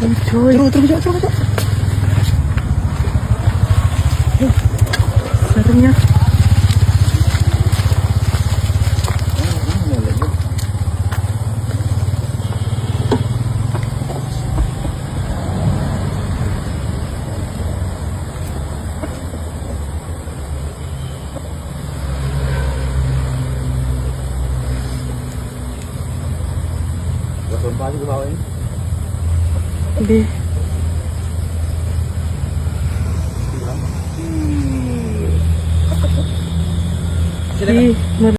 Coy. Terus. Besarnya. Tumpah juga bawah ini. Di. Sini, Di.